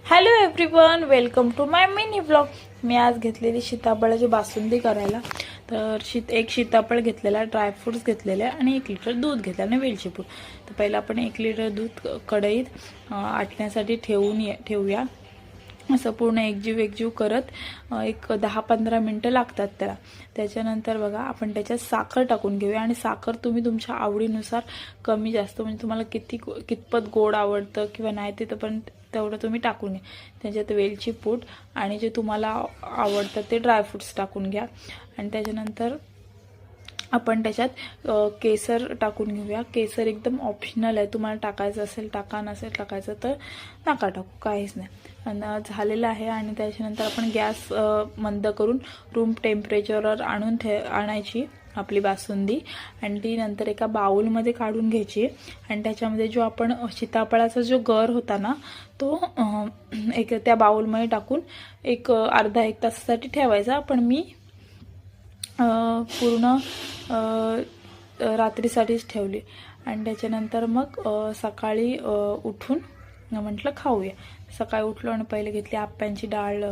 Hello everyone, welcome to my mini blog. मी आज घेतलेली सीताफळाची बासुंदी करायला। तर एक सीताफळ घेतलेला, ड्रायफ्रुट्स घेतलेले आणि 1 लिटर दूध घेतलं आणि वेलची पूड। तर पहिला आपण 1 लिटर दूध कढईत आटण्यासाठी ठेवूया। असं पूर्ण एकजीव करत एक 10-15 मिनिटं लागतात त्याला। त्याच्यानंतर बघा आपण त्याच्यात साखर टाकून घेऊया आणि साखर तुम्ही तुमच्या आवडीनुसार कमी जास्त, म्हणजे तुम्हाला कितपत गोड आवडतं किंवा नाही ते पण तेवढं तुम्ही टाकून घ्या। त्याच्यात वेलची पूड आणि जे तुम्हाला आवडतं ते ड्रायफ्रुट्स टाकून घ्या। आणि त्याच्यानंतर आपण त्याच्यात केसर टाकून घेऊया। केसर एकदम ऑप्शनल आहे, तुम्हाला टाकायचं असेल टाका, नसेल टाकायचं तर नका टाकू, काहीच नाही। आणि झालेलं आहे। आणि त्याच्यानंतर आपण गॅस मंद करून रूम टेम्परेचरवर आणायची आपली बासुंदी आणि ती नंतर एका बाउलमध्ये काढून घ्यायची। आणि त्याच्यामध्ये जो आपण सीताफळाचा जो गर होता ना तो एक त्या बाउलमध्ये टाकून एक अर्धा-1 तासासाठी ठेवायचा। पण मी पूर्ण रात्रीसाठीच ठेवली। आणि त्याच्यानंतर मग सकाळी उठून म्हटलं खाऊया। सकाळी उठलो आणि पहिले घेतली आप्यांची डाळ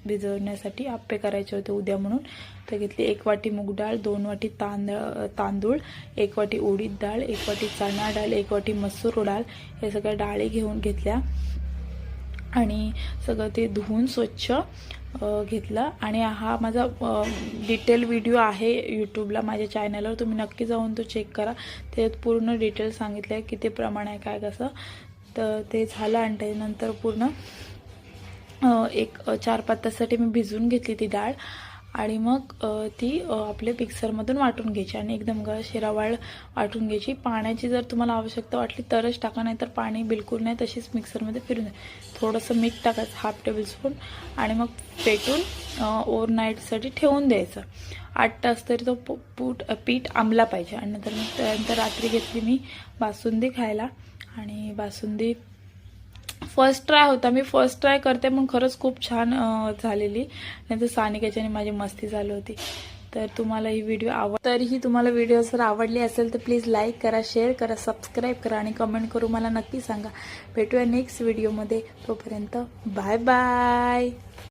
भिजवण्यासाठी, आप्पे करायचे होते उद्या म्हणून। तर घेतली 1 वाटी मूग डाळ, 2 वाटी तांदूळ, 1 वाटी उडीद डाळ, 1 वाटी चणा डाळ, 1 वाटी मसूर डाळ, हे सगळ्या डाळी घेऊन घेतल्या आणि सगळं ते धुवून स्वच्छ घेतलं। आणि हा माझा डिटेल व्हिडिओ आहे यूट्यूबला माझ्या चॅनलवर, तुम्ही नक्की जाऊन तो चेक करा। त्यात पूर्ण डिटेल सांगितलं आहे किती प्रमाण आहे काय कसं। तर ते झालं आणि त्यानंतर पूर्ण एक 4-5 तासासाठी मी भिजवून घेतली ती डाळ। आणि मग ती आपले मिक्सरमधून वाटून घ्यायची आणि एकदम शिरावाळ वाटून घ्यायची। पाण्याची जर तुम्हाला आवश्यकता वाटली तरच टाका, नाही तर पाणी बिलकुल नाही, तशीच मिक्सरमध्ये फिरून द्या। थोडंसं मीठ टाकायचं, 1/2 टेबलस्पून, आणि मग पेटून ओव्हरनाईटसाठी ठेवून द्यायचं। 8 तास तरी तो पीठ आंबला पाहिजे। आणि त्यानंतर रात्री घेतली मी बासुंदी खायला। आणि बासुंदी फर्स्ट ट्राय होता, मी फर्स्ट ट्राय करते पण खरंच खूप छान झालेली। नाही तर सानिकाच्याने माझी मस्ती झाली होती। तर तुम्हाला ही व्हिडिओ तरीही तुम्हाला व्हिडिओ जर आवडली असेल तर प्लीज लाईक करा, शेअर करा, सबस्क्राईब करा आणि कमेंट करून मला नक्की सांगा। भेटूया नेक्स्ट व्हिडिओमध्ये, तोपर्यंत बाय बाय।